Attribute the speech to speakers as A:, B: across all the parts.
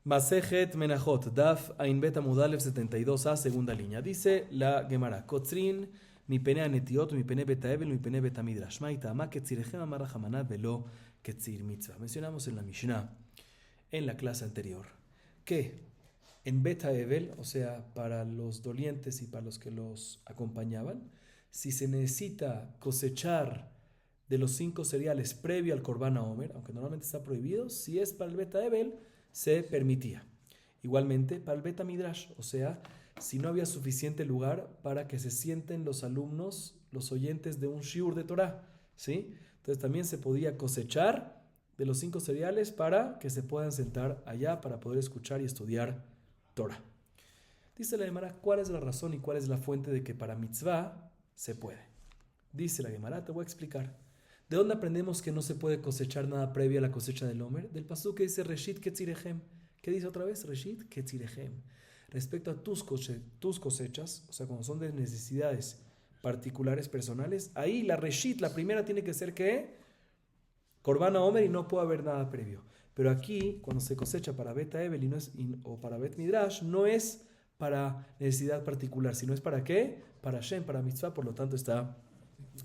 A: Masejet Menachot, Daf Ain Bet Amud Aleph 72a, segunda línea. Dice la Gemara, Kotzrin, mi pene anetiot, mi pene betaevel, mi pene betamidrash. Maitama, ketzirechem amar Hamana velo ketzir mitzvah. Mencionamos en la Mishnah, en la clase anterior, que en betaevel, o sea, para los dolientes y para los que los acompañaban, si se necesita cosechar de los 5 cereales previo al Korban HaOmer, aunque normalmente está prohibido, si es para el betaevel, se permitía. Igualmente para el Beta Midrash, o sea, si no había suficiente lugar para que se sienten los alumnos, los oyentes de un shiur de Torah, ¿sí? Entonces también se podía cosechar de los 5 cereales para que se puedan sentar allá para poder escuchar y estudiar Torah. Dice la Gemara, ¿cuál es la razón y cuál es la fuente de que para mitzvah se puede? Dice la Gemara, te voy a explicar. ¿De dónde aprendemos que no se puede cosechar nada previo a la cosecha del Homer? Del pasuk que dice Reshit Ketzirechem. ¿Qué dice otra vez? Reshit Ketzirechem. Respecto a tus cosechas, o sea, cuando son de necesidades particulares, personales, ahí la Reshit, la primera tiene que ser ¿qué? Korban HaOmer y no puede haber nada previo. Pero aquí, cuando se cosecha para Bet Evel o para Bet Midrash, no es para necesidad particular, sino es para ¿qué? Para Shem, para mitzvah, por lo tanto está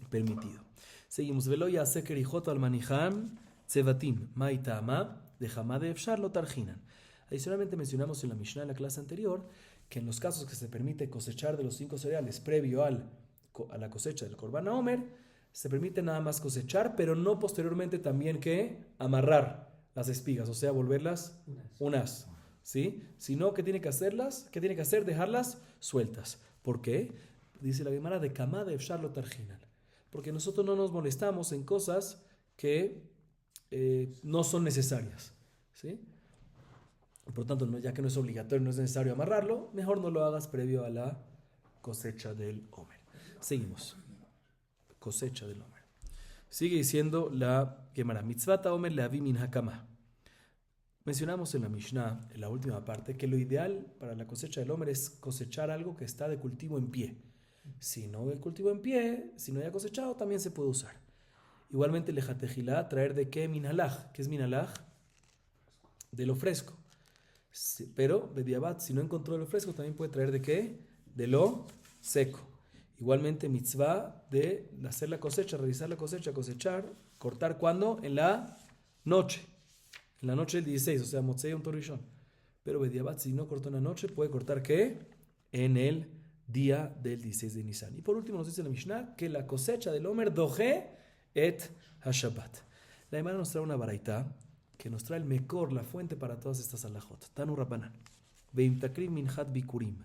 A: permitido. Seguimos. Veloya sekerijoto al manijam tzevatim maitama de jamade efshar lo tarjinan. Adicionalmente mencionamos en la Mishnah en la clase anterior que en los casos que se permite cosechar de los 5 cereales previo a la cosecha del Korban HaOmer, se permite nada más cosechar, pero no posteriormente también que amarrar las espigas, o sea, volverlas unas, ¿sí? Sino que tiene que hacerlas, ¿qué tiene que hacer? Dejarlas sueltas. ¿Por qué? Dice la Gemara de jamade efshar lo tarjinan. Porque nosotros no nos molestamos en cosas que no son necesarias, ¿sí? Por lo tanto, ya que no es obligatorio, no es necesario amarrarlo, mejor no lo hagas previo a la cosecha del Homer. Seguimos. Cosecha del Homer. Sigue diciendo la Gemara, Mitzvata Homer leavi min hakama. Mencionamos en la Mishnah, en la última parte, que lo ideal para la cosecha del Homer es cosechar algo que está de cultivo en pie. Si no hay cultivo en pie, si no haya cosechado, también se puede usar. Igualmente, lejatejilá, traer de qué minalaj. ¿Qué es minalaj? De lo fresco. Pero, bediabat, si no encontró lo fresco, también puede traer de qué? De lo seco. Igualmente, mitzvah de hacer la cosecha, realizar la cosecha, cosechar, cortar, ¿cuándo? En la noche. En la noche del 16, o sea, motzei un torrishon. Pero, bediabat, si no cortó en la noche, puede cortar ¿qué? En el día del 16 de Nisan. Y por último nos dice la Mishnah que la cosecha del Homer doje et ha-Shabbat. La Gemara nos trae una baraita que nos trae el mekor, la fuente para todas estas alajot. Tanu Rabbanan. Veim takriv minhat bikurim.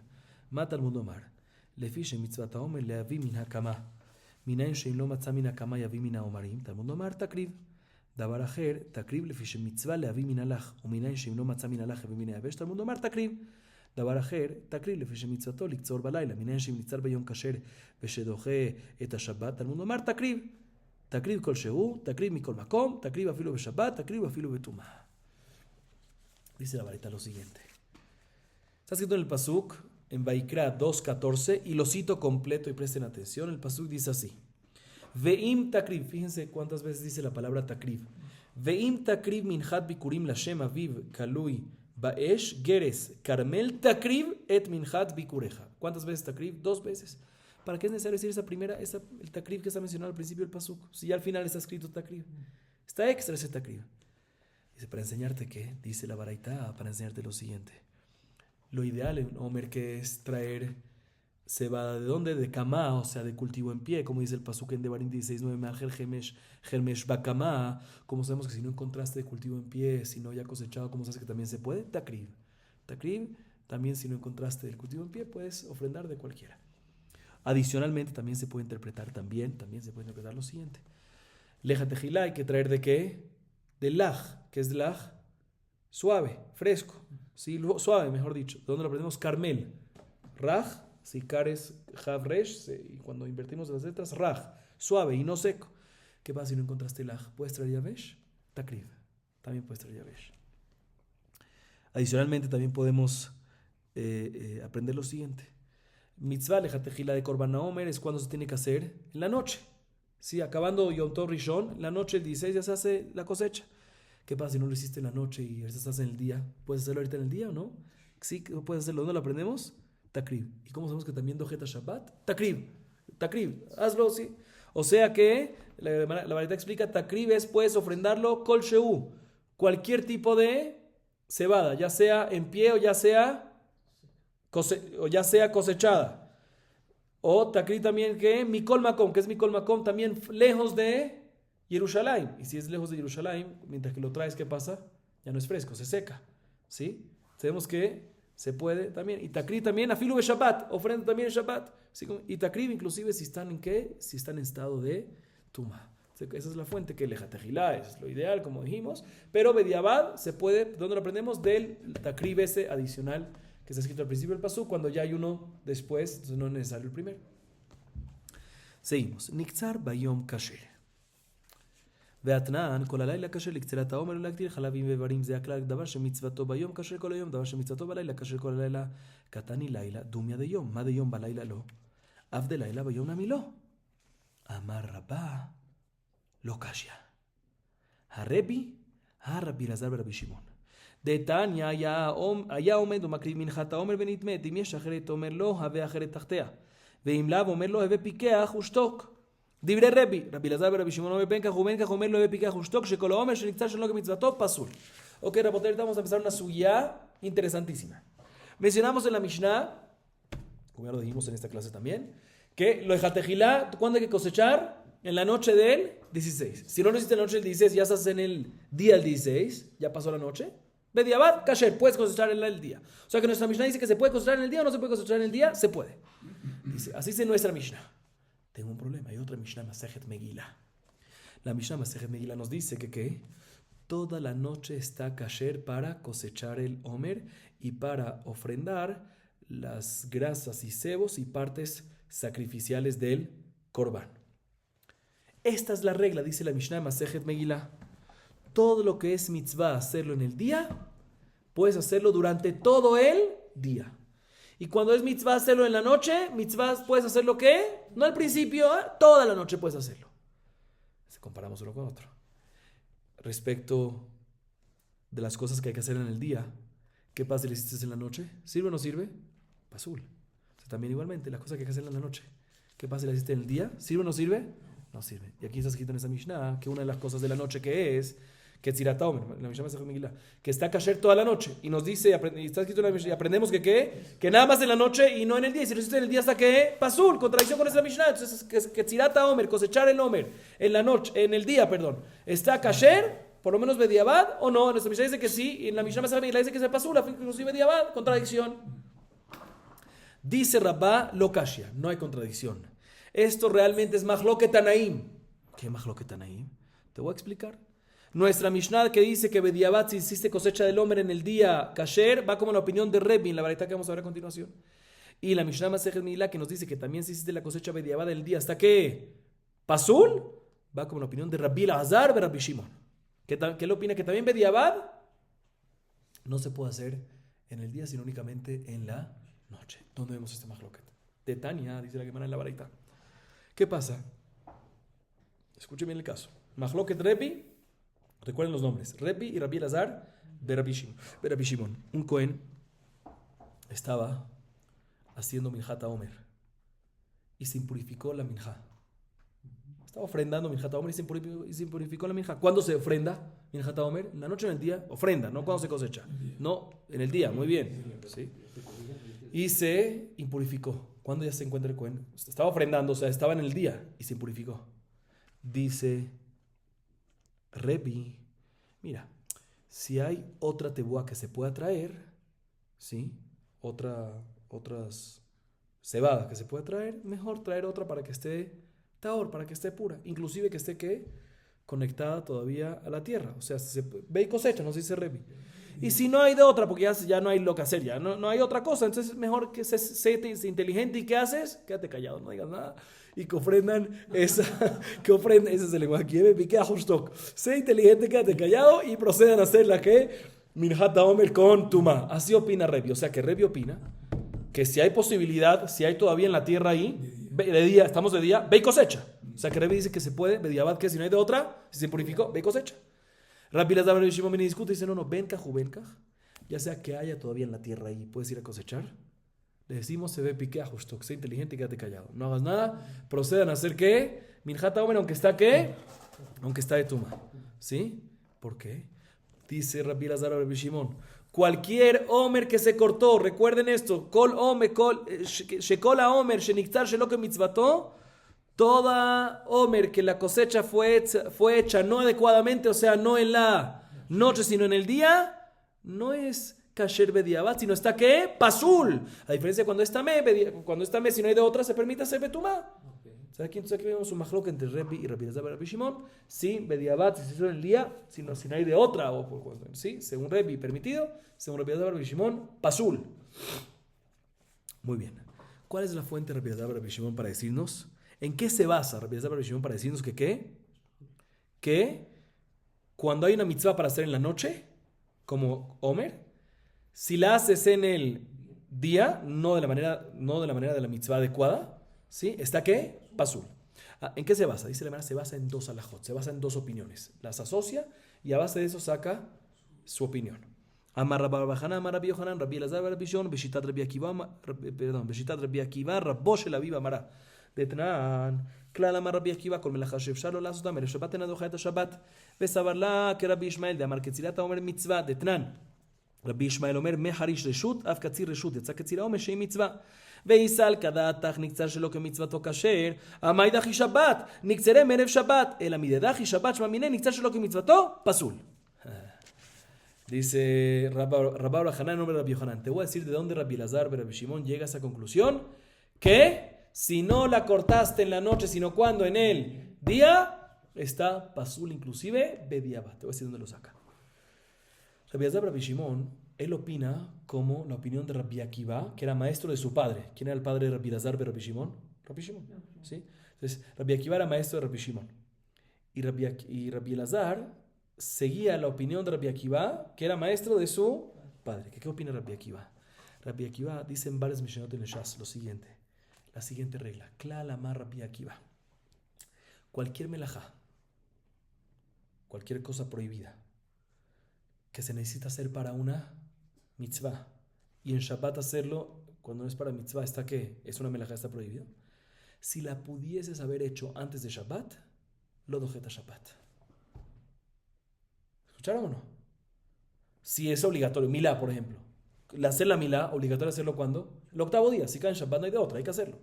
A: Mata al mundomar. Lefi shemitzvat ha-Homer leavi min hakama. Minayin sheim lo matza min hakama yavi min ha-Homarim. Tal mundomar takriv. Davar acher takriv lefi shemitzvah leavi min alach. Uminayin sheim lo matza min alach yavi min ha-Yavesh. Tal mundomar takriv. דבר אחר, תקריב לפי שמצוותו לקצור בלילה, מניין שנקצר ביום כשר ושדוחה את השבת, תלמוד לומר תקריב כלשהו, תקריב מכל מקום, תקריב אפילו בשבת, תקריב אפילו בטומאה. Dice la varita lo siguiente. Está escrito en el pasuk, en Vaikra 2.14, y lo cito completo y presten atención. El pasuk dice así. Veim takriv, fíjense cuántas veces dice la palabra takriv. Veim takriv minhat bikurim lashem aviv kalui Baesh, Geres, Carmel, Takriv, et Minhat, Bikureja. ¿Cuántas veces Takriv? 2 veces. ¿Para qué es necesario decir esa primera, el Takriv que está mencionado al principio del Pasuk? Si ya al final está escrito Takriv. Está extra ese Takriv. Dice, para enseñarte qué, dice la Baraita, para enseñarte lo siguiente. Lo ideal en Homer que es traer cebada, ¿de dónde? De Kamá, o sea, de cultivo en pie, como dice el Pasuk en Devarim 16:9, Me'achel Hermesh Bakamá. Como sabemos que si no encontraste de cultivo en pie, si no ya cosechado, ¿cómo sabes que también se puede? Takriv. Takriv, también si no encontraste del cultivo en pie, puedes ofrendar de cualquiera. Adicionalmente, también se puede interpretar lo siguiente. Leja tejilá, hay que traer de qué? De laj. ¿Qué es de laj? Suave, fresco. ¿Sí? Suave, mejor dicho. ¿De dónde lo aprendemos? Carmel. Raj. Si cares Havresh, y cuando invertimos las letras, Raj, suave y no seco. ¿Qué pasa si no encontraste Laj? ¿Puedes traer Yavesh? Takriv. También puedes traer Yavesh. Adicionalmente, también podemos aprender lo siguiente. Mitzvah lejatejila de Korban HaOmer es cuando se tiene que hacer en la noche. Sí, acabando Yom Tov Rishon, la noche del 16 ya se hace la cosecha. ¿Qué pasa si no lo hiciste en la noche y ahorita estás en el día? ¿Puedes hacerlo ahorita en el día o no? Sí, puedes hacerlo. ¿Dónde lo aprendemos? Takrib. ¿Y cómo sabemos que también dojeta Shabbat? Takrib. Takrib. Hazlo, sí. O sea que la verdad explica, takrib es puedes ofrendarlo kol sheu. Cualquier tipo de cebada, ya sea en pie o ya sea cosechada. O takrib también que mikol makom, que es mikol makom, también lejos de Jerusalén. Y si es lejos de Jerusalén, mientras que lo traes, ¿qué pasa? Ya no es fresco, se seca. ¿Sí? Sabemos que se puede también. Y takrib también, afilu be Shabbat, ofrenda también en Shabbat. ¿Sí? Y takrib inclusive si están en qué? Si están en estado de tuma. Esa es la fuente que lejatejilá es lo ideal, como dijimos. Pero bediabad se puede, ¿dónde lo aprendemos? Del takrib ese adicional que está escrito al principio del pasú, cuando ya hay uno después, entonces no es necesario el primero. Seguimos. Niktzar bayom kasher. והתנן, כל הלילה קשה לקצירת העומר ולהקטיר חלבים ואיברים, זה הכלל, דבר שמצוותו ביום קשה כל היום, דבר שמצוותו בלילה קשה כל הלילה. קטני לילה, דומיה דיום, מה דיום בלילה לא? אף דלילה ביום נמי לא. אמר רבה, לא קשיא. הרבי אלעזר ורבי שמעון. דתניא היה עומד ומקריב מנחת העומר ונטמאת, אם יש אחרת אומר לו, הווה אחרת תחתיה. ואם לאו אומר לו, הווה פיקח ושתוק. דברי רבי אלעזר ורבי שמעון אומר בין כך ובין כך אומר לו בפיקח ושתוק שכל העומר שנקצר שלא כמצוותו פסול. Ok, Rabotel, vamos a empezar una suya interesantísima. Mencionamos en la Mishnah, como ya lo dijimos en esta clase también, que lo de Jatejilá, ¿cuándo hay que cosechar? En la noche del 16. Si no lo hiciste en la noche del 16, ya estás en el día del 16, ya pasó la noche. Bediabad, kasher, puedes cosechar en el día. O sea que nuestra Mishnah dice que se puede cosechar en el día o no se puede cosechar en el día, se puede. Dice, así dice nuestra Mishnah. Tengo un problema, hay otra Mishnah Masejet Megillah. La Mishnah Masejet Megillah nos dice que toda la noche está kasher para cosechar el homer y para ofrendar las grasas y cebos y partes sacrificiales del Korban. Esta es la regla, dice la Mishnah Masejet Megillah. Todo lo que es mitzvah hacerlo en el día, puedes hacerlo durante todo el día. Y cuando es mitzvah hacerlo en la noche, mitzvah puedes hacerlo ¿qué? No al principio, toda la noche puedes hacerlo. Comparamos uno con otro. Respecto de las cosas que hay que hacer en el día, ¿qué pasa si le hiciste en la noche? ¿Sirve o no sirve? Pasul. O sea, también igualmente, las cosas que hay que hacer en la noche. ¿Qué pasa si le hiciste en el día? ¿Sirve o no sirve? No sirve. Y aquí está escrito en esa Mishnah que una de las cosas de la noche que es que la Mishnah Masechet Megillah, que está kasher toda la noche. Y nos dice, y está escrito en la Mishnah, y aprendemos que nada más en la noche y no en el día. Y si lo hiciste en el día hasta que pasul, contradicción con esa Mishnah. Entonces, que tzirata omer, cosechar el omer, en la noche, en el día, perdón, está kasher, por lo menos bediabad, o no. En nuestra Mishnah dice que sí, y en la Mishnah Masechet Megillah dice que es pasul, inclusive bediabad, contradicción. Dice Rabá, lo kashia, no hay contradicción. Esto realmente es Mahloket Tanaim. ¿Qué Mahloket Tanaim? Te voy a explicar. Nuestra Mishnah que dice que bediabad, si hiciste cosecha del hombre en el día kasher, va como la opinión de Rebbi, en la variedad que vamos a ver a continuación. Y la Mishnah Masejet Megillah que nos dice que también si hiciste la cosecha bediabad en el día hasta que pasul, va como la opinión de Rabbi Elazar y Rabbi Shimon. ¿Qué le opina? Que también bediabad no se puede hacer en el día, sino únicamente en la noche. ¿Dónde vemos este mahloket? De Tania, dice la Gemara en la variedad. ¿Qué pasa? Escuchen bien el caso. Mahloket Rebbi. Recuerden los nombres, Rebbi y Rabbi Elazar de Rabbi Shimon. Un Cohen estaba haciendo minjat Omer y se impurificó la minjá. Estaba ofrendando minjat Omer y se impurificó la minjá. ¿Cuándo se ofrenda minjat Omer? ¿En la noche o en el día? Ofrenda, no cuando se cosecha. No, en el día, muy bien. ¿Sí? Y se impurificó. ¿Cuándo ya se encuentra el Cohen? Estaba ofrendando, o sea, estaba en el día y se impurificó. Dice Rebbi, mira, si hay otra tebuá que se pueda traer, ¿sí? Otras cebadas que se pueda traer, mejor traer otra para que esté taor, para que esté pura, inclusive que esté ¿qué? Conectada todavía a la tierra, o sea, se ve y cosecha, nos dice Rebbi. Y si no hay de otra, porque ya no hay lo que hacer, ya no hay otra cosa, entonces mejor que seas inteligente. ¿Y qué haces? Quédate callado, no digas nada. Y que ofrendan ese es el lenguaje. Sé inteligente, quédate callado y procedan a hacer la que minjat Omer con tuma. Así opina Rebbi. O sea que Rebbi opina que si hay posibilidad, si hay todavía en la tierra ahí, de día, estamos de día, ve y cosecha. O sea que Rebbi dice que se puede, bediabad, que si no hay de otra, si se purificó, ve y cosecha. Rabbi Elazar Rabbi Shimon viene y discute y dice, no, benkaj u benkaj, ya sea que haya todavía en la tierra y puedes ir a cosechar, le decimos, se ve piquea justo, que sea inteligente y quédate callado. No hagas nada, procedan a hacer ¿qué? Minjata Omer, aunque está ¿qué? Aunque está de tuma. ¿Sí? ¿Por qué? Dice Rabbi Elazar Rabbi Shimon, cualquier Omer que se cortó, recuerden esto, Kol Omer, Shekol Omer, Sheniktar Sheloke Mitzvato, toda Omer que la cosecha fue hecha no adecuadamente, o sea, no en la noche, sino en el día, no es kasher bediabat, sino está ¿qué? Pasul. A diferencia de cuando está me, si no hay de otra, se permite hacer betumá. ¿Sabes aquí? Entonces aquí vemos un majloque entre Rebbi y Rabbi Elazar Rabbi Shimon. Sí, bediabat, si se hizo en el día, si no hay de otra. ¿Sí? Según Rebbi, permitido. Según Rabbi Elazar Rabbi Shimon, pasul. Muy bien. ¿Cuál es la fuente de Rabbi Elazar Rabbi Shimon para decirnos? ¿En qué se basa Rabbi Elazar Rabbi Shimon para decirnos que qué? Que cuando hay una mitzvah para hacer en la noche, como Omer, si la haces en el día, no de la manera de la mitzvah adecuada, ¿sí? ¿Está qué? Pasul. ¿En qué se basa? Dice la manera, se basa en dos alajot, se basa en dos opiniones. Las asocia y a base de eso saca su opinión. Amar Rabbi Hanan, Amar Rabbi Yohanan, Rabbi Elazar, Rabbi Shimon, Beshitat Rabbi Akiva, Rabbo shel Aviv Amara. Detnan, Klal Amar Rabbi Akiva, Kol melacha she'efshar lo לעשות אותה, שבת אינה דוחה את השבת. וסבר לה כרבי ישמעאל, דאמר כצילת האומר מצווה. דתנן, רבי ישמעאל אומר, מחריש רשות, אף קציר רשות, יצא קציר האומר שהיא מצווה. ויסל כדעתך נקצר שלא כמצוותו כשר, המאי דחי שבת, נקצרה מערב שבת, אלא מדדחי שבת שמע מיניה נקצר שלא כמצוותו, פסול. Dice Rabbi Hanan, nombre de Rabbi Yohanan. Te voy a decir de dónde Rabbi Elazar y Rabbi Shimon llega a esa conclusión, que si no la cortaste en la noche, sino cuando en el día, está pasul, inclusive bediaba. Te voy a decir dónde lo saca. Rabbi Elazar y Rabbi Shimon, él opina como la opinión de Rabbi Akiva, que era maestro de su padre. ¿Quién era el padre de Rabbi Elazar y Rabbi Shimon? Rabbi Shimon. ¿Sí? Entonces, Rabbi Akiva era maestro de Rabbi Shimon. Y Rabbi Elazar seguía la opinión de Rabbi Akiva, que era maestro de su padre. ¿Qué opina Rabbi Akiva? Rabbi Akiva dice en varios Mishnayot en el Shas lo siguiente. La siguiente regla. Klal amar Rabbi Akiva. Cualquier melajá, cualquier cosa prohibida que se necesita hacer para una mitzvah, y en Shabbat hacerlo cuando no es para mitzvah, ¿está qué? ¿Es una melajá, está prohibido? Si la pudieses haber hecho antes de Shabbat, lo dojeta Shabbat. ¿Escucharon o no? Si es obligatorio, milá, por ejemplo. Hacer la milá, obligatorio hacerlo ¿cuándo? El octavo día. Si cae en Shabbat no hay de otra, hay que hacerlo.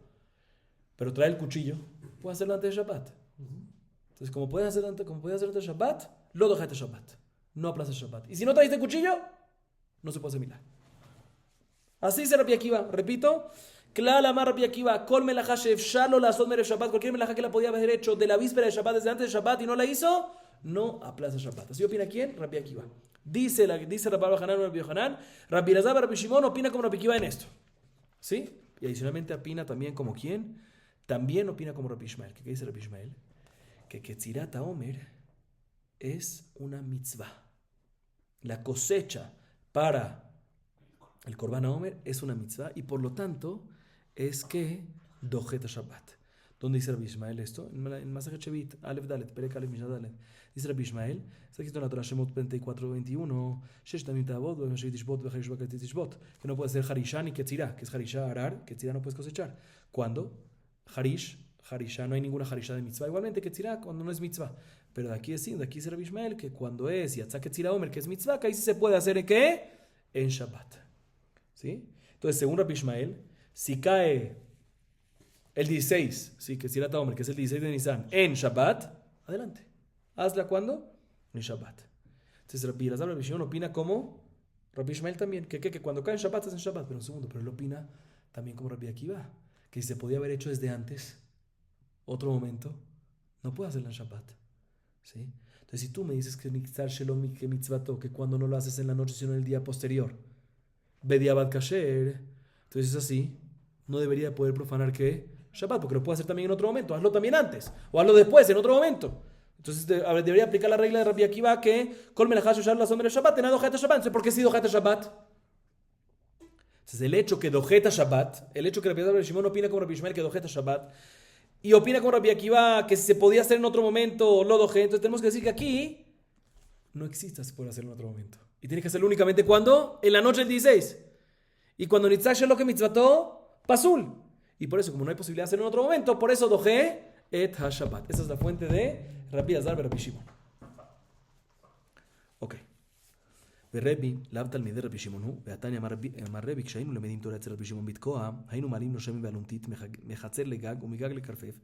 A: Pero trae el cuchillo, puedes hacerlo antes de Shabbat. Entonces, como puedes hacerlo antes de Shabbat, lo dojeta Shabbat. No aplazas Shabbat. Y si no traes el cuchillo, no se puede hacer milá. Así dice Rabbi Akiva. Repito. Klal amar Rabbi Akiva. Kol melajá she'efshar lo la'asot merev Shabbat. Cualquier melajá que la podía haber hecho de la víspera de Shabbat, desde antes de Shabbat y no la hizo, no aplaza Shabbat. ¿Así opina quién? Rabbi Akiva. Dice Rabbi Hanan, Rabbi Yohanan, Rabbi Elazar, Rabbi Shimon opina como Rabbi Akiva en esto. ¿Sí? Y adicionalmente opina también como quién. También opina como Rabbi Ishmael. ¿Qué dice Rabbi Ishmael? Que Ketzirat HaOmer es una mitzvah. La cosecha para el Korban HaOmer es una mitzvah y por lo tanto es que dojeta Shabbat. ¿Dónde dice Rabbi Ishmael esto? En Masechet Shevit, Aleph Dalet, Perek Aleph Mishnah Dalet. Dice Rabbi Ishmael, está escrito en la Torah Shemot 24:21, Shesh tamim ta'avod, ve'mashei tishbot, ve'charish b'kati tishbot, que no puede ser Harishá ni Ketzirá, que es Harishá arar, Ketzirá no puedes cosechar. ¿Cuándo? Harishá, no hay ninguna Harishá de mitzvah. Igualmente Ketzirá cuando no es mitzvah. Pero de aquí dice Rabbi Ishmael que cuando es Yatzá Ketzirá Omer, que es mitzvah, que ahí sí se puede hacer ¿en qué? En Shabbat. ¿Sí? Entonces, según Rabbi Ishmael, si cae el 16, sí, Ketzirat HaOmer, que es el 16 de Nisan, en Shabbat, adelante. ¿Hazla cuándo? En Shabbat. Entonces Rabbi Elazar, Rabbi Shimon opina como Rabbi Ishmael también, que cuando cae en Shabbat es en Shabbat, pero un segundo, pero él opina también como Rabbi Akiva, que si se podía haber hecho desde antes, otro momento, no puede hacerla en Shabbat. ¿Sí? Entonces si tú me dices que Niktzar Shelom que mitzvato, que cuando no lo haces en la noche sino en el día posterior, Bediabad Kasher, entonces es así, no debería poder profanar que Shabbat, porque lo puede hacer también en otro momento. Hazlo también antes, o hazlo después, en otro momento. Entonces debería aplicar la regla de Rabbi Akiva que Kol melajá she'efshar lo la'asot merev Shabbat, en dojeta Shabbat. Entonces, ¿por qué sí dojeta Shabbat? Entonces, el hecho que dojeta Shabbat, el hecho que Rabbi Shimon opina como Rabbi Ishmael que dojeta Shabbat, y opina como Rabbi Akiva que si se podía hacer en otro momento, lo dojé. Entonces, tenemos que decir que aquí no existe se puede hacerlo en otro momento. Y tiene que hacerlo únicamente cuando, en la noche del 16. Y cuando Nitzach lo que mitzvató, pasul. Y por eso, como no hay posibilidad de hacerlo en otro momento, por eso dojé et ha-Shabbat. Esa es la fuente de Rabbi Elazar y Rabbi Shimon. Ok. ורבי, לאו תלמידי רבי שמעון הוא, ועתניא אמר רבי, כשהיינו למדים תורה אצל רבי שמעון בתקוע, היינו מעלים לו שמן ואלונתית מחצר לגג ומגג לכרפף,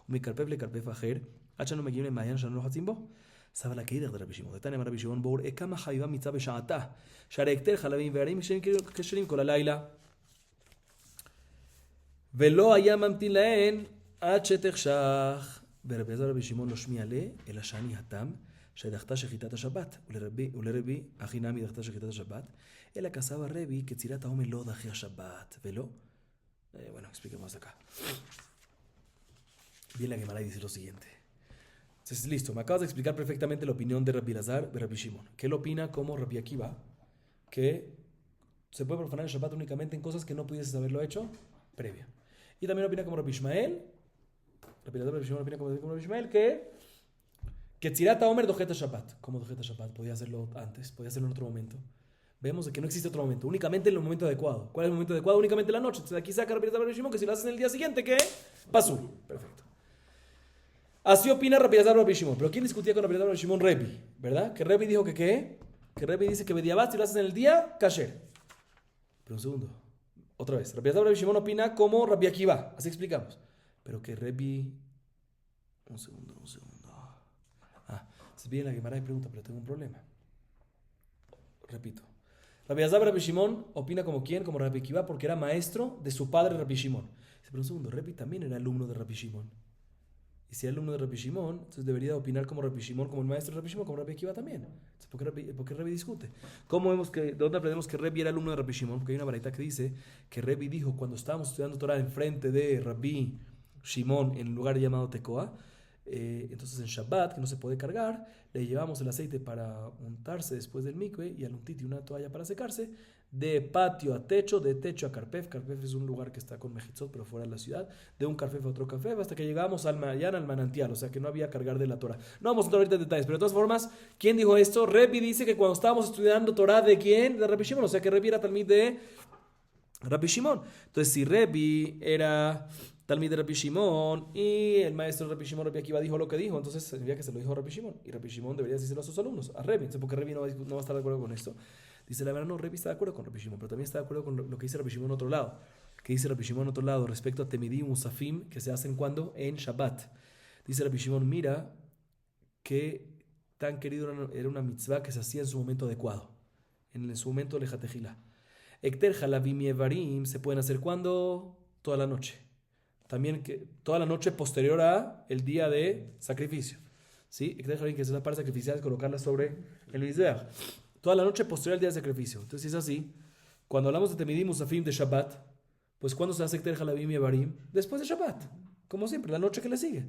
A: ומכרפף לכרפף אחר, עד שאנו מגיעים למעיין שאנו לוחצים בו. סבל הקהידך דרבי שמעון. ועתניא אמר רבי שמעון בואו ראה כמה חייבה מצווה בשעתה, שהרי הקטר חלבים וערים כשרים כל הלילה. ולא היה ממתין להן עד שתחשך. ורבי אלעזר רבי שמעון לא שמיע לה, אלא שאני התם, שדחתה שחיטת השבת, ולרבי אחי נמי דחתה שחיטת השבת, אלא כסב הרבי כצירת העומר לא דחי השבת, ולא. Bueno, expliquemos acá. Bien, la Gemara dice lo siguiente. Entonces, listo, me acabas de explicar perfectamente la opinión de Rabbi Elazar y Rabbi Shimon. Que él opina como Rabbi Akiva, que se puede profanar el Shabbat únicamente en cosas que no pudieses haberlo hecho previa. Y también opina como Rabbi Ishmael, Rabbi Elazar y Rabbi Shimon opina como Rabbi Ishmael, que Tzirat HaOmer dojeta Shabbat. ¿Cómo dojeta Shabbat? Podía hacerlo antes, podía hacerlo en otro momento. Vemos de que no existe otro momento, únicamente en el momento adecuado. ¿Cuál es el momento adecuado? Únicamente en la noche. Entonces aquí saca Rabbi Elazar y Rabbi Shimon que si lo haces en el día siguiente, ¿qué? Pasul. Perfecto. Así opina Rabbi Elazar y Rabbi Shimon. Pero ¿quién discutía con Rabbi Elazar y Rabbi Shimon? Rebi, ¿verdad? Que Rebi dijo que ¿qué? Que Rebi dice que Bediabat si lo haces en el día, kasher. Pero un segundo. Otra vez. Rabbi Elazar y Rabbi Shimon opina como Rabbi Akiva. Así explicamos. Pero que Rebi... Un segundo. Se viene la Gemara y pregunta, pero tengo un problema. Repito. Rabbi Elazar y Rabbi Shimon opina como quién, como Rabbi Akiva, porque era maestro de su padre Rabbi Shimon. Pero un segundo, Rebi también era alumno de Rabbi Shimon. Y si era alumno de Rabbi Shimon, entonces debería opinar como Rabbi Shimon, como el maestro de Rabbi Shimon, como Rabbi Akiva también. Entonces, ¿por qué Rebi discute? ¿Cómo vemos ¿de dónde aprendemos que Rebi era alumno de Rabbi Shimon? Porque hay una baraita que dice que Rebi dijo, cuando estábamos estudiando Torah enfrente de Rabbi Shimon en un lugar llamado Tekoa, entonces en Shabbat, que no se puede cargar, le llevamos el aceite para untarse después del mikve y al untit y una toalla para secarse, de patio a techo, de techo a Karpef. Karpef es un lugar que está con Mejitzot, pero fuera de la ciudad, de un Karpef a otro Karpef, hasta que llegamos al manantial, o sea que no había cargar de la Torah. No vamos a entrar ahorita en detalles, pero de todas formas, ¿quién dijo esto? Rebi dice que cuando estábamos estudiando Torah, ¿de quién? De Rabbi Shimon, o sea que Rebi era talmid de Rabbi Shimon. Entonces, si Rebi era talmid de Rabbi Shimon y el maestro de Rabbi Shimon, Rabbi Akiva, dijo lo que dijo, entonces significa que se lo dijo a Rabbi Shimon, y Rabbi Shimon debería decírselo a sus alumnos, a Rebi. Entonces, ¿por qué Rebi no va a estar de acuerdo con esto? Dice la verdad, no, Rebi está de acuerdo con Rabbi Shimon, pero también está de acuerdo con lo que dice Rabbi Shimon en otro lado. Que dice Rabbi Shimon en otro lado respecto a Temidim Musafim, que se hacen cuando en Shabbat. Dice Rabbi Shimon, mira que tan querido era una mitzvah que se hacía en su momento adecuado, en su momento lejatejila. Ekter halavim y evarim se pueden hacer cuando toda la noche. También que toda la noche posterior a el día de sacrificio. ¿Sí? Ekter halavim, que es la parte sacrificial, es colocarla sobre el mizbeach. Toda la noche posterior al día de sacrificio. Entonces, si es así, cuando hablamos de Temidim Musafim de Shabbat, pues ¿cuándo se hace Ekter halavim y evarim? Después de Shabbat. Como siempre, la noche que le sigue.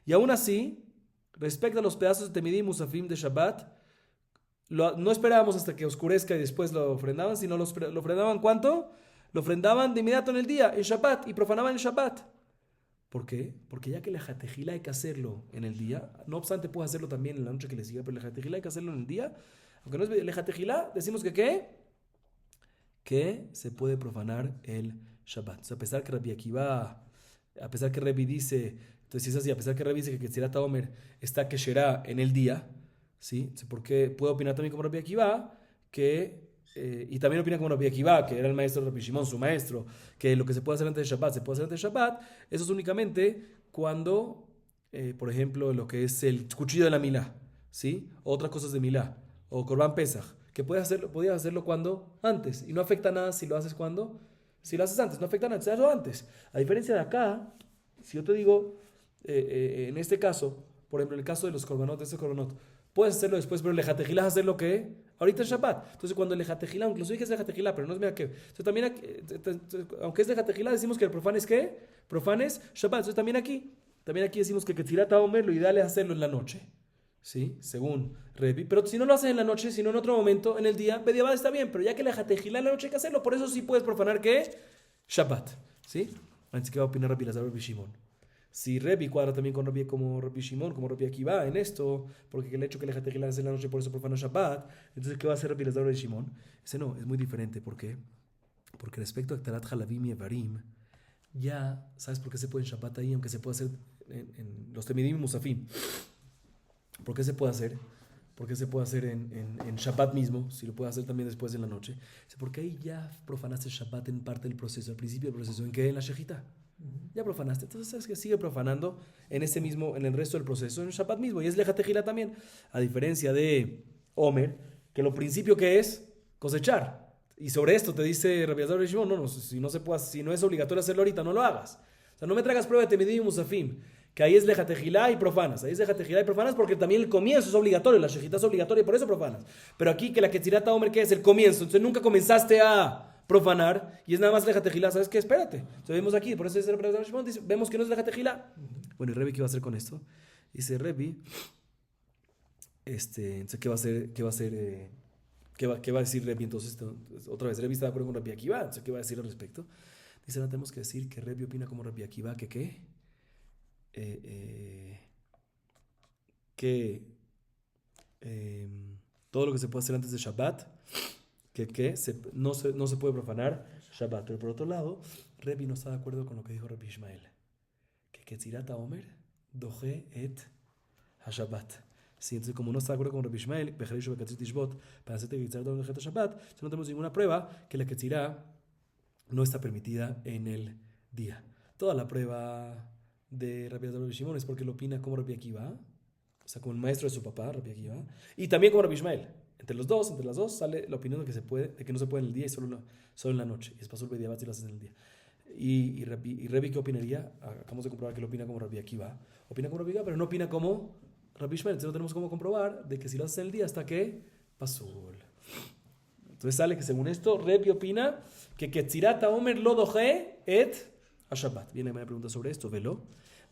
A: Y aún así, respecto a los pedazos de Temidim Musafim de Shabbat, no esperábamos hasta que oscurezca y después lo ofrendaban, sino lo ofrendaban ¿cuánto? Lo ofrendaban de inmediato en el día, en Shabbat, y profanaban en Shabbat. ¿Por qué? Porque ya que la jatejilá hay que hacerlo en el día, no obstante puedes hacerlo también en la noche que le sigue, pero la jatejilá hay que hacerlo en el día, aunque no es la jatejilá, decimos que ¿qué? Que se puede profanar el Shabbat. O sea, a pesar que Rabbi Akiva, a pesar que Rebi dice, entonces si es así, a pesar que Rebi dice que Tzirat HaOmer está Kesherá en el día, ¿sí? Porque puedo opinar también como Rabbi Akiva, y también opina como Rabbi Akiva, que era el maestro de Rabbi Shimon, su maestro, que lo que se puede hacer antes de Shabbat, se puede hacer antes de Shabbat. Eso es únicamente cuando, por ejemplo, lo que es el cuchillo de la Milá, ¿sí? Otras cosas de Milá, o Korban Pesach, que podías hacerlo cuando antes, y no afecta nada si lo haces cuando, si lo haces antes, no afecta nada, hazlo antes. A diferencia de acá, si yo te digo, en este caso, por ejemplo, en el caso de los korbanot, de ese korbanot, puedes hacerlo después, pero el lejatejilá es hacer lo que ahorita es Shabbat. Entonces, cuando el lejatejilá, incluso dije es lejatejilá, pero no es mira que. Entonces, también aquí, aunque es lejatejilá, decimos que el profanes ¿qué? Profanes Shabbat. Entonces, también aquí decimos que Tzirat HaOmer lo ideal es hacerlo en la noche. ¿Sí? Según Rebi. Pero si no lo haces en la noche, sino en otro momento, en el día, Bediabad está bien, pero ya que lejatejilá en la noche hay que hacerlo, por eso sí puedes profanar ¿qué? Shabbat. ¿Sí? Antes que va a opinar Rabbi Elazar y Rabbi Shimon. Si Rebi cuadra también con Rabbi, como Rabbi Shimon, como Rabbi Akiva en esto, porque el hecho que Lejat Tejilá es en la noche, por eso profana Shabbat, entonces ¿qué va a hacer Rabbi Elazar de Shimon? Ese no, es muy diferente. ¿Por qué? Porque respecto a Aktarat Halavim y Evarim, ya sabes por qué se puede en Shabbat ahí, aunque se puede hacer en los Temidim y Musafim. ¿Por qué se puede hacer? ¿Por qué se puede hacer en Shabbat mismo? Si lo puede hacer también después en la noche. Porque ahí ya profanaste Shabbat en parte del proceso, al principio del proceso. ¿En qué? En la Shejita. Ya profanaste. Entonces sabes que sigue profanando en el resto del proceso, en el Shabbat mismo. Y es Lejat Tejilá también. A diferencia de Omer, que lo principio que es cosechar. Y sobre esto te dice Rabbi Elazar ben Shimon, no, si no es obligatorio hacerlo ahorita, no lo hagas. O sea, no me traigas prueba de Temidim y Musafim, que ahí es Lejat Tejilá y profanas. Ahí es Lejat Tejilá y profanas porque también el comienzo es obligatorio, la shejita es obligatoria y por eso profanas. Pero aquí que la Ketzirata Omer, ¿qué es? El comienzo. Entonces nunca comenzaste a profanar y es nada más Lejat Tejilá. ¿Sabes qué? Espérate. Entonces vemos aquí, por eso dice Rabbi Elazar ben Shimon, vemos que no es Lejat Tejilá. Bueno, ¿y Rebi qué va a hacer con esto? Dice Rebi, entonces ¿qué va a hacer? ¿Qué va a decir Rebi? Entonces, otra vez, Rebi está de acuerdo con Rabbi Akiva. Entonces, ¿qué va a decir al respecto? Dice, no tenemos que decir que Rebi opina como Rabbi Akiva, que ¿qué? Que todo lo que se puede hacer antes de Shabbat, no se puede profanar Shabbat. Pero por otro lado, Rebi no está de acuerdo con lo que dijo Rabbi Ishmael. Que Ketzirata Omer doje et ha-Shabbat. Sí, entonces como no está de acuerdo con Rabbi Ishmael, para hacerte Ketzirata Omer doje et ha-Shabbat, no tenemos ninguna prueba que la Ketzirá no está permitida en el día. Toda la prueba de Rabbi Elazar ben Shimon es porque lo opina como Rabbi Akiva, o sea, como el maestro de su papá, Rabbi Akiva, y también como Rabbi Ishmael. Entre las dos sale la opinión de que no se puede en el día y solo en la noche. Y es pasul bediabat si lo haces en el día. ¿Y Rabbi qué opinaría? Acabamos de comprobar que lo opina como Rabbi Akiva. Opina como Rabbi Akiva, pero no opina como Rabbi Ishmael. Entonces no tenemos cómo comprobar de que si lo haces en el día hasta que pasul. Entonces sale que según esto, Rebi opina que Ketzirata Omer lo doje et ha-Shabbat. Viene una pregunta sobre esto, velo.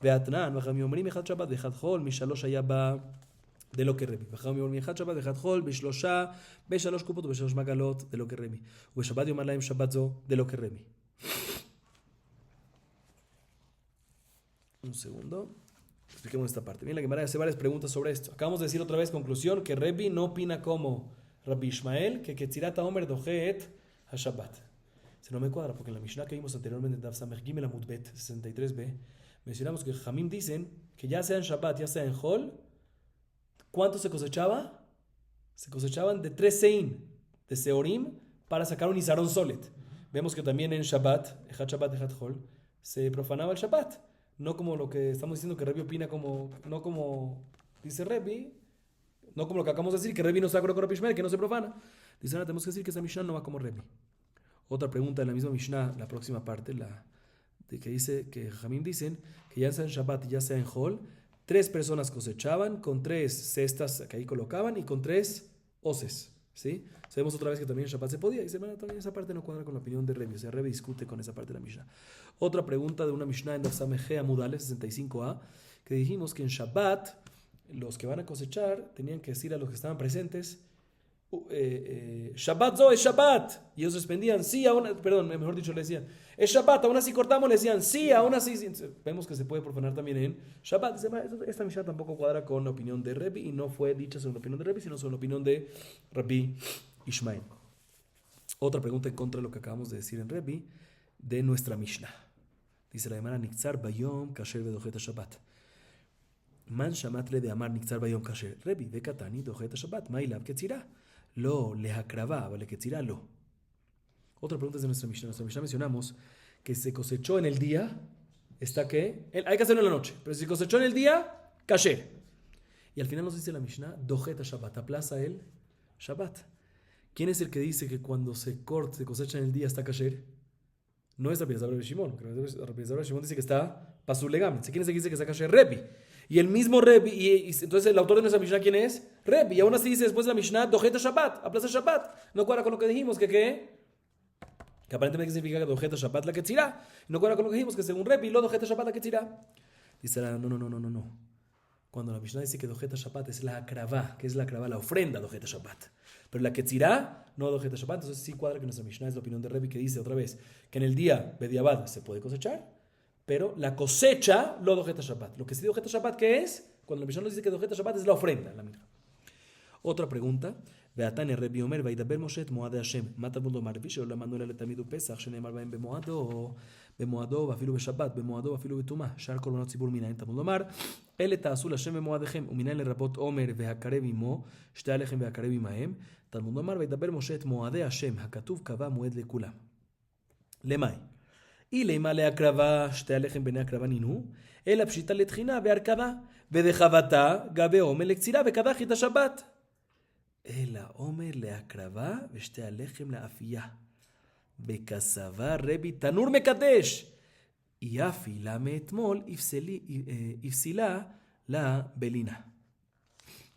A: Veatnan, Bajami Omrim Echad Shabbat Echad Chol, Mishalosh Ayaba, de lo que Rebi. Bajami Omrim Echad Shabbat Echad Chol, Bishlosha, Beshalosh Kupot, Beshalosh Magalot, de lo que Rebi. Ubeshabbat Yomar Laim Shabbat Zo, de lo que Rebi. Un segundo. Expliquemos esta parte. Bien, la Gemara hace varias preguntas sobre esto. Acabamos de decir otra vez, conclusión, que Rebi no opina como Rabbi Ishmael, que Ketzirata Omer doje et ha-Shabbat. Se no me cuadra, porque en la Mishnah que vimos anteriormente, en Daf Samech Gimel Amud Bet 63b, mencionamos que Jamim dicen que ya sea en Shabbat, ya sea en Hol, ¿cuánto se cosechaba? Se cosechaban de 3 sein de Seorim para sacar un Isarón Solet. Vemos que también en Shabbat, Echad Shabbat, Echad Hol, se profanaba el Shabbat. No como lo que estamos diciendo que Rebi opina no como dice Rebi, no como lo que acabamos de decir, que Rebi no está de acuerdo con Rabbi Ishmael, que no se profana. Dice, ahora tenemos que decir que esa Mishnah no va como Rebi. Otra pregunta en la misma Mishnah, la próxima parte, de que dice que Jamim dicen que ya sea en Shabbat y ya sea en Hol, 3 personas cosechaban con 3 cestas que ahí colocaban y con 3 hoces. ¿Sí? Sabemos otra vez que también en Shabbat se podía. Y dice, bueno, también esa parte no cuadra con la opinión de Rebi. O sea, Rebi discute con esa parte de la Mishnah. Otra pregunta de una Mishnah en Daf Samech Amud Aleph 65a, que dijimos que en Shabbat los que van a cosechar tenían que decir a los que estaban presentes, Shabbat Zo es Shabbat. Y ellos respondían, sí, mejor dicho, le decían, es Shabbat, aún así cortamos, le decían, sí, aún así. Vemos que se puede profanar también en Shabbat. Esta Mishnah tampoco cuadra con la opinión de Rebi y no fue dicha según la opinión de Rebi, sino según la opinión de Rabbi Ishmael. Otra pregunta en contra de lo que acabamos de decir en Rebi, de nuestra Mishnah. Dice la Gemara, Nikzar Bayom Kasher Vedojet Shabbat. Man Shamatle de Amar Nikzar Bayom Kasher. Rebi, Bekatani, Dojet Shabbat. Mailab Ketzirah. Lo, Lehakrava, vale Ketzirah, lo. Otra pregunta es de nuestra Mishnah. En nuestra Mishnah mencionamos que se cosechó en el día, ¿está qué? Hay que hacerlo en la noche, pero si se cosechó en el día, Kasher. Y al final nos dice la Mishnah, Dojet Shabbat, aplaza el Shabbat. ¿Quién es el que dice que cuando se cosecha en el día está Kasher? No es Rabbi Elazar ben Shimon. Rabbi Elazar ben Shimon dice que está pasul legam. ¿Quién es el que dice que está Kasher? Rebi. Y el mismo Rebi, y entonces el autor de nuestra Mishnah, ¿quién es? Rebi. Y aún así dice después de la Mishnah, Dojet Shabbat, aplaza Shabbat. No cuadra con lo que dijimos, que aparentemente significa que Dojet Shabbat la Ketzirah. No cuadra con lo que dijimos, que según Rebi, lo Dojet Shabbat la Ketzirah. Dice, no. Cuando la Mishnah dice que Dojet Shabbat es la akravá, que es la akravá, la ofrenda Dojet Shabbat. Pero la Ketzirah no Dojet Shabbat. Entonces sí cuadra que nuestra Mishnah es la opinión de Rebi, que dice otra vez que en el día Bediabad se puede cosechar, Pero la cosecha, lo dojeta Shabbat. Lo que sí dojeta Shabbat, ¿qué es? Cuando el Mishnah nos dice que dojeta Shabbat es la ofrenda, la minja. Otra pregunta. Veatane Rebi Omer, Vaidaber Moshe et Moade Hashem. Mata Bundo Marvi, שלא למדנו אלא לתלמיד ופסח, שנאמר בהם במועדו ואפילו בשבת, במועדו ואפילו בטומאה. שאר קורבנות ציבור מנין תלמוד לומר, אלה תעשו להשם במועדיכם, ומנין לרבות עומר והקרב עמו, שתי הלחם והקרב עמהם. תלמוד לומר, וידבר משה את מועדי השם, הכתוב קבע מועד לכולם. למאי? אילי להקרבה, שתי הלחם בני הקרבה נינו, אלא פשיטה לתחינה והרכבה, ודחבתה גבי עומר לקצירה וקדח את השבת. אלא עומר להקרבה ושתי הלחם לאפייה. בכסבה רבי תנור מקדש. יפילה מאתמול יפסילה לבלינה.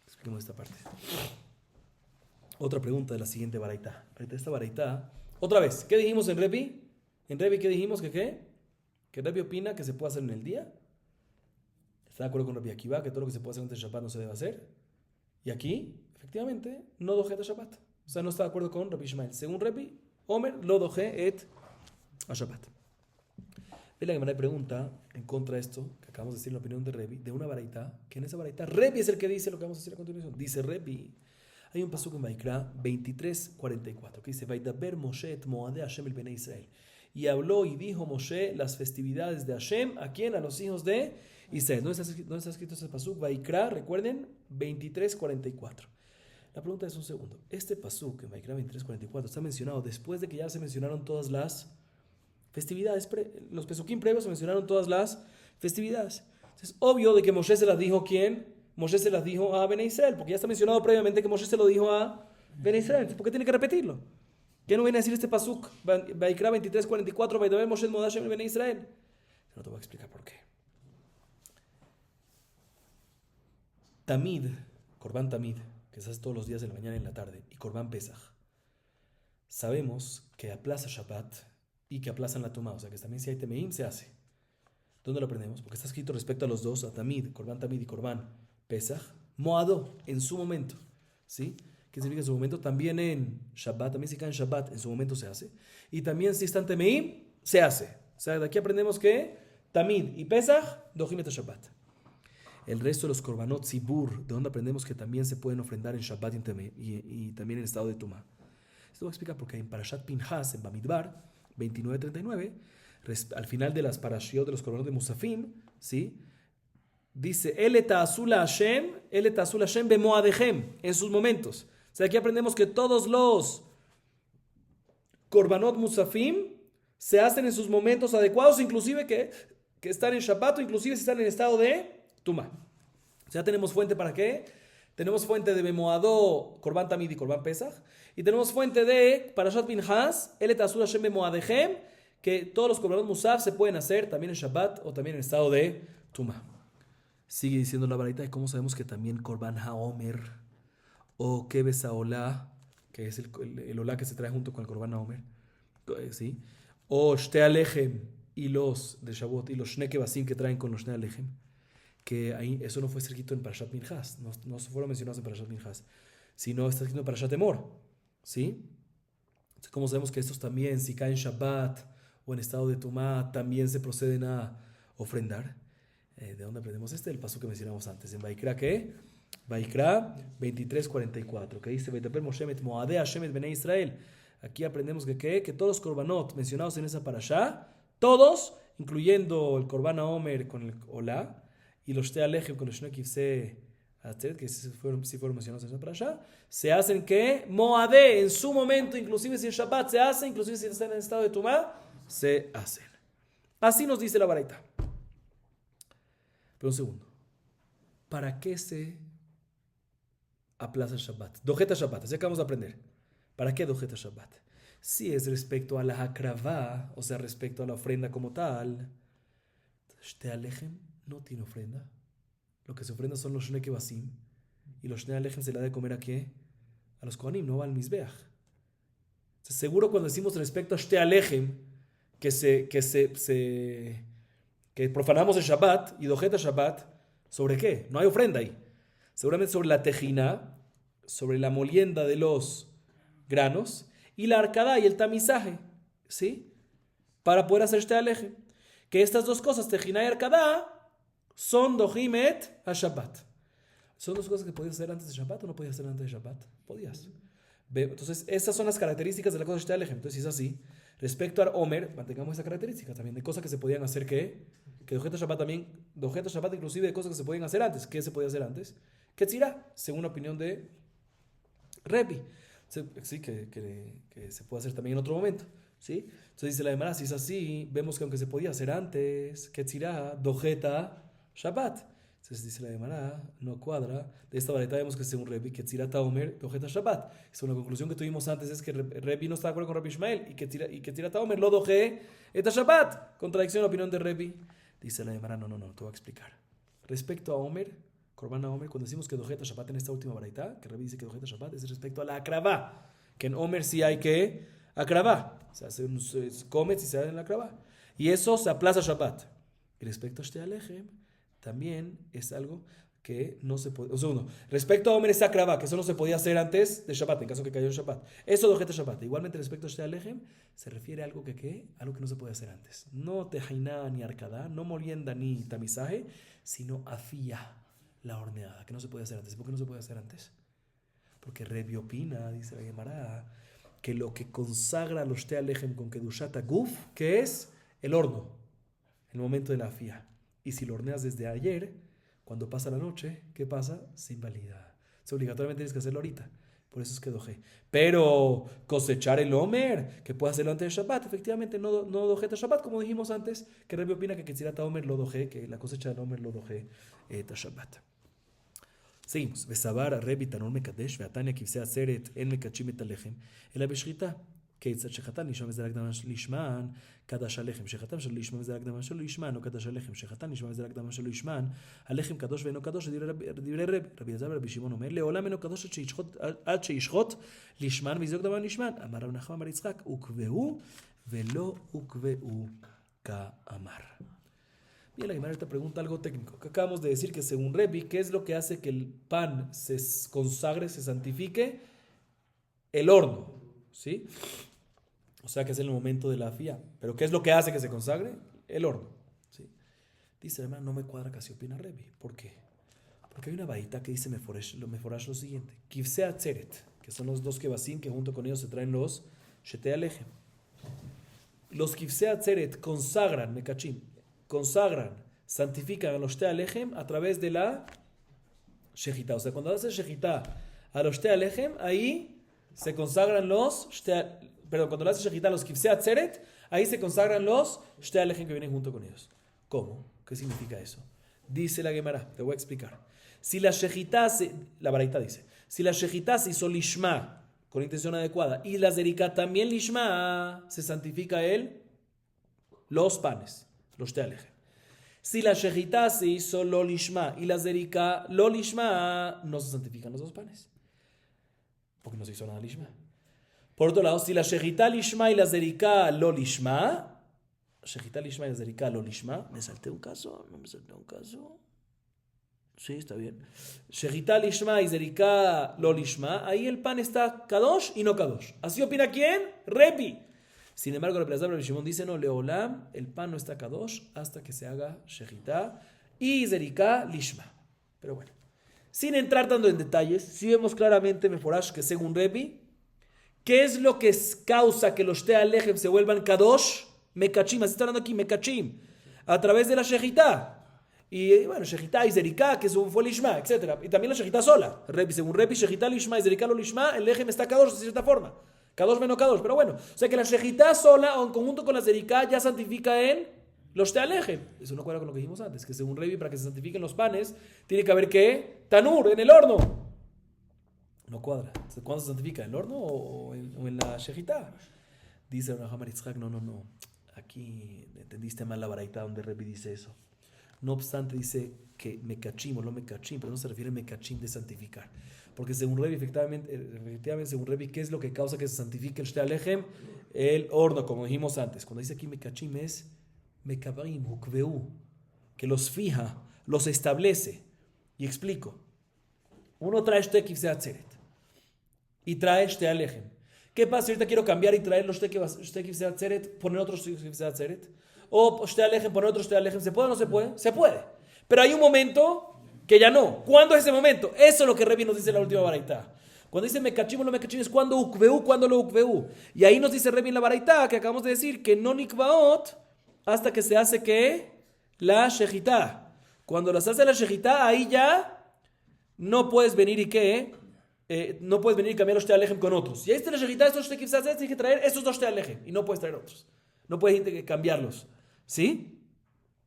A: Expliquemos esta parte. Otra pregunta de la siguiente baraita. Esta baraita. Otra vez, ¿qué dijimos en Rebi? En Rebi, ¿qué dijimos? ¿Que qué? Que Rebi opina que se puede hacer en el día. ¿Está de acuerdo con Rebi Akiva? Que todo lo que se puede hacer antes de Shabbat no se debe hacer. Y aquí, efectivamente, no dojeta Shabbat. O sea, no está de acuerdo con Rabbi Ishmael. Según Rebi, Omer lo doje et a Shabbat. Ve la Gemara pregunta en contra de esto, que acabamos de decir la opinión de Rebi, de una baraita, que en esa baraita Rebi es el que dice lo que vamos a decir a continuación. Dice Rebi, hay un pasuk en Vaikra 23:44 que dice, Vaidaber Moshe et Moade Hashem el Bnei Israel. Y habló y dijo Moshe las festividades de Hashem, ¿a quién? A los hijos de Israel. ¿Dónde está escrito ese pasuk? Vaikra, recuerden, 23:44. La pregunta es un segundo. Este pasuk en Vaikra 23:44 está mencionado después de que ya se mencionaron todas las festividades. Los pesukim previos se mencionaron todas las festividades. Es obvio de que Moshe se las dijo ¿quién? Moshe se las dijo a Bnei Israel, porque ya está mencionado previamente que Moshe se lo dijo a Bnei Israel. ¿Por qué tiene que repetirlo? ¿Qué no viene a decir este pasuk? Vaikra 23:44, Vaidaber Moshe Moad Hashem Bnei Israel. No te voy a explicar por qué. Tamid, Korban Tamid, que se hace todos los días de la mañana y en la tarde, y Korban Pesach, sabemos que aplaza Shabbat y que aplazan la Tumá, o sea que también si hay Temeim se hace. ¿Dónde lo aprendemos? Porque está escrito respecto a los dos, a Tamid y Korban Pesach, Moado, en su momento, ¿sí? ¿Qué significa en su momento? También en Shabbat, también si cae en Shabbat, en su momento se hace. Y también si está en Temeim, se hace. O sea, de aquí aprendemos que Tamid y Pesach, Dojim et Shabbat. El resto de los Korbanot Tzibur, de donde aprendemos que también se pueden ofrendar en Shabbat y también en estado de Tumá. Esto voy a explicar porque en Parashat Pinhas, en Bamidbar, 29:39, al final de las parashiot de los Korbanot de Musafim, ¿sí? Dice, Ele ta'asu la Hashem bemoadechem, en sus momentos. O sea, aquí aprendemos que todos los Korbanot Musafim se hacen en sus momentos adecuados, inclusive que están en Shabbat o inclusive si están en estado de Tumá. Ya tenemos fuente para qué. Tenemos fuente de Bemoadó, Korban Tamid y Korban Pesach. Y tenemos fuente de Parashat Pinhas, El Ta'asu Hashem Bemoadechem, que todos los Korbanot Musaf se pueden hacer también en Shabbat o también en estado de Tumá. Sigue diciendo la baraita de cómo sabemos que también Korban HaOmer o Kebes HaOlá, que es el Olá que se trae junto con el Korban HaOmer, ¿sí? O Shte Alechem y los de Shavuot y los Shne Kebasim que traen con los Shne Alechem, que ahí eso no fue escrito en Parashat Pinhas, no fueron mencionados en Parashat Pinhas, sino está escrito en Parashat Emor, ¿sí? Entonces, ¿cómo sabemos que estos también, si caen Shabbat o en estado de Tumá, también se proceden a ofrendar? ¿De dónde aprendemos este? El paso que mencionamos antes, en Vaikra, ¿qué? Vaikra 23:44, que dice, Vaidaber Moshe et Moade Hashem et Bnei Israel. Aquí aprendemos que todos los Korbanot mencionados en esa parashá, todos, incluyendo el Korban HaOmer con el Olá, y los Shte Alechem con los Shne Kivse Atzeret, que sí fueron mencionados en esa parashá, se hacen que Moadé, en su momento, inclusive si en Shabbat se hace, inclusive si están en estado de Tumá, se hacen. Así nos dice la baraita. Pero un segundo. ¿Para qué se aplaza el Shabbat? Dojeta Shabbat, así acabamos de aprender. ¿Para qué Dojeta Shabbat? Si es respecto a la Hakravá, o sea, respecto a la ofrenda como tal, Shte Alechem no tiene ofrenda. Lo que se ofrenda son los Shne Kebasim. Y los Shne Alechem se le da de comer ¿a qué? A los Kohanim, no va al Mizbeach. Seguro cuando decimos respecto a Shte Alechem que profanamos el Shabbat y Dojeta Shabbat, ¿sobre qué? No hay ofrenda ahí. Seguramente sobre la tejina, sobre la molienda de los granos y la arcada y el tamizaje, ¿sí? Para poder hacer Shte Alechem. que estas dos cosas, Tejina y Arkadá, son Dohimet a Shabbat. ¿Son dos cosas que podías hacer antes de Shabbat o no podías hacer antes de Shabbat? Podías. Entonces, esas son las características de la cosa de Shte Alejem. Entonces, si es así, respecto al Omer, mantengamos esa característica también de cosas que se podían hacer que Dohet Shabbat también, Dohet Shabbat inclusive de cosas que se podían hacer antes. ¿Qué se podía hacer antes? Ketzirá, según la opinión de Rebi. Sí, que se puede hacer también en otro momento. ¿Sí? Entonces dice la Gemara, si es así, vemos que aunque se podía hacer antes, Ketzirá, Dojeta Shabbat. Entonces dice la Gemara, no cuadra. De esta vareta vemos que según Rebi, Ketzirá Taomer, Dojeta Shabbat. Es una conclusión que tuvimos antes, es que Rebi no está de acuerdo con Rabbi Ishmael y Ketzirá Taomer lo Doje eta Shabbat. Contradicción a la opinión de Rebi. Dice la Gemara, no, te voy a explicar. Respecto a Omer, Korban Omer, cuando decimos que Dojeta Shabbat en esta última vareta, que Rebi dice que Dojeta Shabbat es respecto a la Akravá, que en Omer sí hay que Akravá. Se hace come si se da en la Akravá. Y eso se aplaza Shabbat. Y respecto a Shte Alejem, también es algo que no se puede. Un segundo. Respecto a Omer es Akravá, que eso no se podía hacer antes de Shabbat, en caso que cayó en Shabbat. Eso Dojeta Shabbat. Igualmente respecto a Shte Alejem, se refiere a algo que algo que no se puede hacer antes. No Tejainá ni Arkadá, no molienda ni tamizaje, sino afía, la horneada, que no se puede hacer antes. ¿Por qué no se puede hacer antes? Porque Rebi opina, dice la Gemara, que lo que consagra los Shte Alejem con Kedushat Guf, que es el horno, el momento de la afía. Y si lo horneas desde ayer, cuando pasa la noche, ¿qué pasa? Se invalida. Entonces, obligatoriamente tienes que hacerlo ahorita. Por eso es que dojé. Pero cosechar el Omer, que puede hacerlo antes de Shabbat, efectivamente no dojé de Shabbat, como dijimos antes, que Rebi opina que Ketzirat Omer lo dojé, que la cosecha del Omer lo dojé de Shabbat. Seguimos. Besabar Rebi Tanur Mekadesh, Veatania Kivse Atzeret, En Mekachim et Alechem, Ela Beshrita. כיצד שחתן לשמה וזה הקדמה לשמן, קדש הלחם, שחתן שלו לשמה וזה הקדמה שלו לשמן, או קדש הלחם, שחתן לשמה וזה הקדמה שלו לשמן, הלחם קדוש ואינו קדוש, דברי רבי אלעזר ורבי שמעון אומר, לעולם אינו קדוש עד שישחוט לשמן ויזרוק דמו לשמן. אמר רבי נחמן בר יצחק, וקבעו ולא וקבעו כאמר. Bien, la Gemara te pregunta algo técnico. Que acabamos de decir que según Rebi, ¿qué es lo que hace que el pan se consagre, se santifique? El horno, ¿sí? O sea que es el momento de la afía. ¿Pero qué es lo que hace que se consagre? El horno. ¿Sí? Dice, hermano, no me cuadra casi opina Rebi. ¿Por qué? Porque hay una varita que dice Meforesh lo siguiente. Kivse Atzeret, que son los dos kebasim que junto con ellos se traen los Shete Alejem. Los Kivse Atzeret consagran, Mekachim, santifican a los Shete Alejem a través de la Shejitá. O sea, cuando hace Shejitá a los Shete Alejem, ahí se consagran los cuando le hace Shejitá a los Kivse Atzeret, ahí se consagran los Shte Alejem que vienen junto con ellos. ¿Cómo? ¿Qué significa eso? Dice la Gemara, te voy a explicar. Si la Shejitá, la Baraita dice, si la Shejitá se hizo Lishma, con intención adecuada, y la Zerika también Lishma, se santifica los panes, los Shte Alejem. Si la Shejitá se hizo lo Lishma y la Zerika lo Lishma, no se santifican los dos panes. Porque no se hizo nada Lishma. Por otro lado, si la Shejitá Lishma y la Zerika lo Lishma, ¿me salté un caso? ¿No me salté un caso? Sí, está bien. Shejitá Lishma y Zerika lo Lishma, ahí el pan está Kadosh y no Kadosh. ¿Así opina quién? Rebi. Sin embargo, el Elazar Rabbi Shimon dice, no, Leolam, el pan no está Kadosh hasta que se haga Shejitá y Zerika Lishma. Pero bueno, sin entrar tanto en detalles, sí vemos claramente, Meforash, que según Rebi, ¿qué es lo que causa que los Shte Alejem se vuelvan Kadosh? Mekachim, así está hablando aquí, Mekachim, a través de la Shejitá. Y bueno, Shejitá y Zerika, que fue Lishma, etc. Y también la Shejitá sola. Según Rebi, Shejitá Lishma y Zerika lo Lishma, el Lejem está Kadosh de cierta forma. Kadosh menos Kadosh, pero bueno. O sea que la Shejitá sola, o en conjunto con la Zerika, ya santifica los Shte Alejem. Eso no cuadra con lo que dijimos antes, que según Rebi, para que se santifiquen los panes, tiene que haber ¿qué? Tanur, en el horno. No cuadra. ¿Cuándo se santifica? ¿En el horno o en la Shejitá? Dice Rahman Yitzhak, no. Aquí entendiste mal la baraita donde Rebi dice eso. No obstante, dice que mekachim o no mekachim, pero no se refiere a mekachim de santificar. Porque según Rebi, efectivamente, según Rebi, ¿qué es lo que causa que se santifique el Shte Alejem? El horno, como dijimos antes. Cuando dice aquí mekachim es mekabrim, hukveu, que los fija, los establece. Y explico. Uno trae Shte Kivse Atzeret y trae Shte Alejem. ¿Qué pasa si ahorita quiero cambiar y traer los Shte Kivse Atzeret, poner otros Kivse Atzeret? o Shte Alejem, poner otro Shte Alejem. ¿Se puede o no se puede? Se puede. Pero hay un momento que ya no. ¿Cuándo es ese momento? Eso es lo que Revi nos dice en la última baraita. Cuando dice mekachim o no mekachim es cuando ukveu, cuando lo ukveu. Y ahí nos dice Revi en la baraita que acabamos de decir que no nikvaot hasta que se hace que la shejitá. Cuando las hace la shejitá, ahí ya no puedes venir y qué. No puedes venir y cambiar los Shte Alejem con otros. Y ahí está la shejitá, estos Shte Kifsat, tienes que traer esos dos Shte Alejem y no puedes traer otros. No puedes cambiarlos. ¿Sí?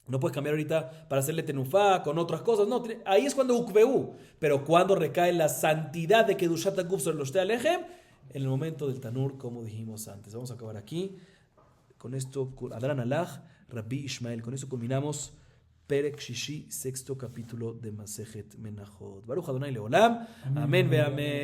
A: No puedes cambiar ahorita para hacerle tenufá con otras cosas. No, ahí es cuando ukveu. Pero cuando recae la santidad de Kedushat HaGuf sobre los Shte Alejem, en el momento del tanur, como dijimos antes. Vamos a acabar aquí. Con esto, Adran Alaj, Rabbi Ishmael. Con eso culminamos Perek Shishi, sexto capítulo de Masejet Menachot. Baruch Adonai Leolam. Amén ve amén.